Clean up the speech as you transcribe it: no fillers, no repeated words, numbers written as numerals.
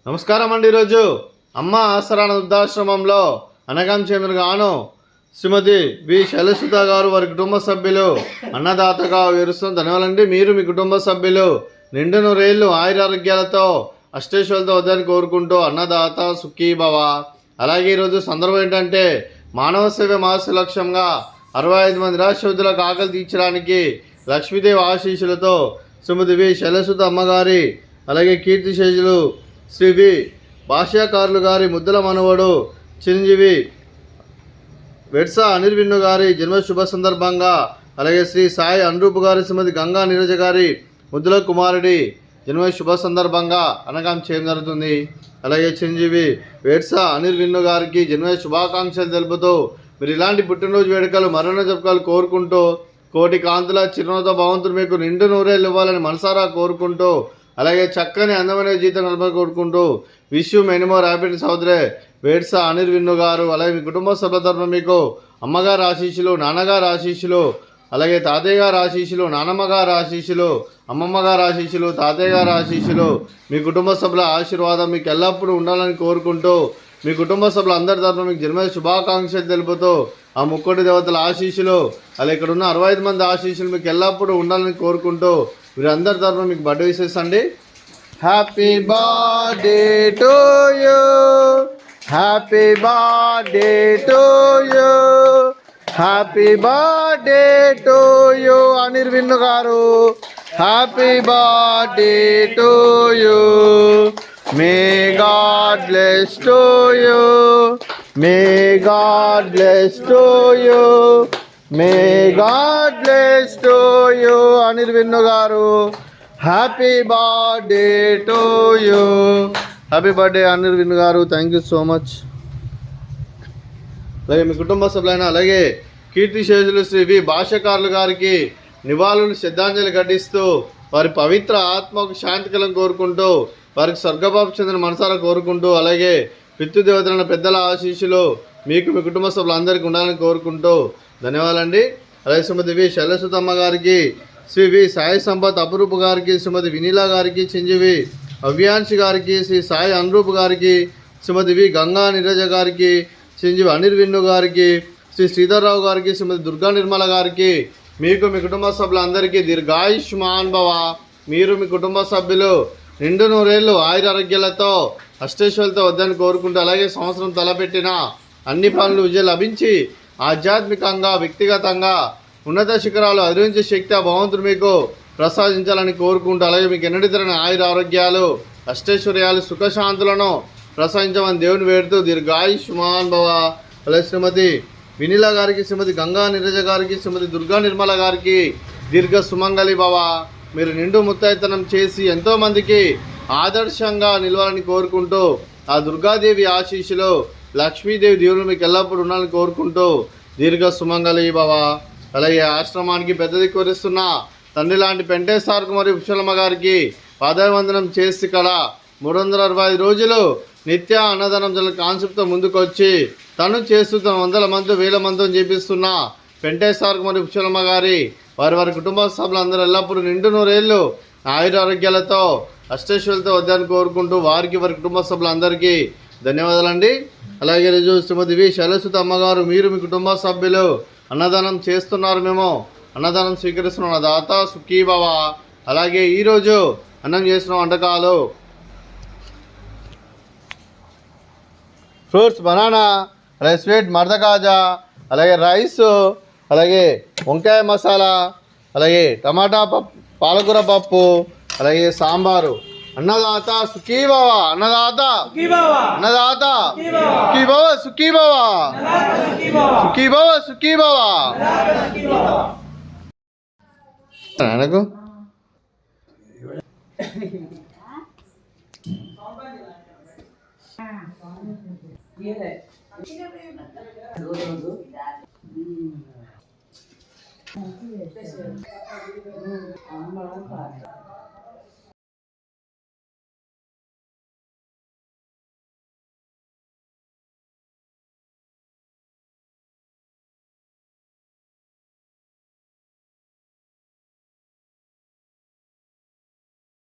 నమస్కారం అండి. ఈరోజు అమ్మ ఆసరాన వృద్ధాశ్రమంలో అనగం చెందినగాను శ్రీమతి వి శైలసుత గారు వారి కుటుంబ సభ్యులు అన్నదాతగా వివరిస్తున్న ధన్యవాదాలండి. మీరు మీ కుటుంబ సభ్యులు నిండు నూరేళ్లు ఆయురారోగ్యాలతో అష్టేశ్వరులతో వద్దని కోరుకుంటూ అన్నదాత సుఖీభవ. అలాగే ఈరోజు సందర్భం ఏంటంటే మానవ సేవ మాస లక్ష్యంగా 65 మంది నిరాశ్రయులకు ఆకలి తీర్చడానికి లక్ష్మీదేవి ఆశీస్సులతో శ్రీమతి వి శైలసుత అమ్మగారి అలాగే కీర్తిశేషులు శ్రీ వి భాష్యకారులు గారి ముద్దుల మనవడు చిరంజీవి వెడ్సా అనిర్విన్ను గారి జన్మ శుభ సందర్భంగా అలాగే శ్రీ సాయి అనురూప్ గారి శ్రీమతి గంగా నీరజ గారి ముద్దుల కుమారుడి జన్మ శుభ సందర్భంగా అనగం చేయడం జరుగుతుంది. అలాగే చిరంజీవి వెడ్సా అనిర్విన్ను గారికి జన్మ శుభాకాంక్షలు తెలుపుతూ మీరు ఇలాంటి పుట్టినరోజు వేడుకలు మరెన్నో జరుపుకోవాలి కోరుకుంటూ కోటి కాంతుల చిరునవ్వుతో భగవంతుడు మీకు నిండు నూరేళ్ళు ఇవ్వాలని మనసారా కోరుకుంటూ అలాగే చక్కని అందమైన జీవితం కలపని కోరుకుంటూ wish you many more happiness సోదరే వెడ్సా అనిర్విన్ను గారు. అలాగే మీ కుటుంబ సభ్యుల తరఫున మీకు అమ్మగారు ఆశీస్సులు, నాన్నగారు ఆశీస్సులు, అలాగే తాతయ్య గారు ఆశీస్సులు, నానమ్మ గారు ఆశీస్సులు, అమ్మమ్మ గారు ఆశీస్సులు, తాతయ్య గారు ఆశీస్సులు, మీ కుటుంబ సభ్యుల ఆశీర్వాదం మీకు ఎల్లప్పుడూ ఉండాలని కోరుకుంటూ మీ కుటుంబ సభ్యులు అందరి తరఫున మీకు జన్మదిన శుభాకాంక్షలు తెలుపుతూ ఆ ముక్కోటి దేవతల ఆశీస్సులు అలాగే ఇక్కడ ఉన్న 65 మంది ఆశీస్సులు మీకు ఎల్లప్పుడూ ఉండాలని కోరుకుంటూ వీరందరి తరఫున మీకు బర్త్డే విషెస్ అండి. Happy birthday to you, happy birthday to you, happy birthday to you అనిర్విన్ను గారు. Happy birthday to you. May God bless to you. May God bless to you. May God bless to you అనిర్విన్ను గారు. Happy birthday to you. Happy birthday అనిర్విన్ను గారు. Thank you so much. అలాగే మీ కుటుంబ సభ్యులైన అలాగే కీర్తిశేషులు శ్రీ వి భాష్యకారులు గారికి నివాళులు శ్రద్ధాంజలి ఘటిస్తూ వారి పవిత్ర ఆత్మకు శాంతి కలను కోరుకుంటూ వారికి స్వర్గపాపు చెందిన మనసారా కోరుకుంటూ అలాగే పితృదేవతలైన పెద్దల ఆశీస్సులు మీకు మీ కుటుంబ సభ్యులందరికీ ఉండాలని కోరుకుంటూ ధన్యవాదాలండి. అలాగే శ్రీమతి వి శైలసుతమ్మ గారికి, శ్రీ వి సాయి సంపత్ అపురూప్ గారికి, శ్రీమతి వినీలా గారికి, చిరంజీవి అవ్యాంశి గారికి, శ్రీ సాయి అనురూప్ గారికి, శ్రీమతి వి గంగా నీరజ గారికి, చిరంజీవి అనిర్విన్ను గారికి, శ్రీ శ్రీధర్రావు గారికి, శ్రీమతి దుర్గా నిర్మల గారికి, మీకు మీ కుటుంబ సభ్యులందరికీ దీర్ఘాయుష్మాన్ భవ. మీరు మీ కుటుంబ సభ్యులు నిండు నూరేళ్లు ఆయురారోగ్యాలతో అష్టేశ్వరులతో వద్దని కోరుకుంటూ అలాగే సంవత్సరం తలపెట్టిన అన్ని పనులు విజయం లభించి ఆధ్యాత్మికంగా వ్యక్తిగతంగా ఉన్నత శిఖరాలు అధిరోహించే శక్తి ఆ భగవంతుడు మీకు ప్రసాదించాలని కోరుకుంటూ అలాగే మీకు ఎన్నడితరని ఆయురారోగ్యాలు అష్టైశ్వర్యాలు సుఖశాంతులను ప్రసాదించమని దేవుని వేడుతూ దీర్ఘాయుష్మాన్ భవ. అలాగే శ్రీమతి వినీలా గారికి, శ్రీమతి గంగా నీరజ గారికి, శ్రీమతి దుర్గా నిర్మల గారికి దీర్ఘ సుమంగళి భవ. మీరు నిండు ముత్తైతనం చేసి ఎంతోమందికి ఆదర్శంగా నిలవాలని కోరుకుంటూ ఆ దుర్గాదేవి ఆశీస్సులు లక్ష్మీదేవి దేవుడు మీకు ఎల్లప్పుడూ ఉండాలని కోరుకుంటూ దీర్ఘ సుమంగళి భవ. అలాగే ఆశ్రమానికి పెద్ద దిక్కువరిస్తున్న తండ్రి లాంటి పెంటేశ్వర కుమారి పుష్పలమ్మ గారికి పాదాభివందనం చేసి ఇక్కడ 365 రోజులు నిత్య అన్నదానం జల కాన్సెప్ట్తో ముందుకొచ్చి తను చేస్తూ తన 100 మంది 1000 మందితో చేపిస్తున్న పెంటేశ్వర కుమారి పుష్పలమ్మ గారి వారి కుటుంబ సభ్యులందరూ ఎల్లప్పుడూ నిండు నూరేళ్లు ఆయురారోగ్యాలతో అష్టేశ్వరులతో వద్దని కోరుకుంటూ వారికి వారి కుటుంబ సభ్యులందరికీ ధన్యవాదాలండి. అలాగే రోజు శ్రీమతి వి శైలసుత అమ్మగారు మీరు మీ కుటుంబ సభ్యులు అన్నదానం చేస్తున్నారు, మేము అన్నదానం స్వీకరిస్తున్నాం, దాత సుఖీభవ. అలాగే ఈరోజు అన్నం చేసిన వంటకాలు ఫ్రూట్స్ బనానా, అలాగే స్వీట్ మర్దకాజా, అలాగే రైస్, అలాగే వంకాయ మసాలా, అలాగే టమాటా పప్పు, పాలకూర పప్పు, అలాగే సాంబారు. అన్నదాత సుఖీభవ, అన్నదాత అన్నదాత సుఖీభవ సుఖీభవ సుఖీభవ సుఖీభవ. ఆయనకు అమ్మ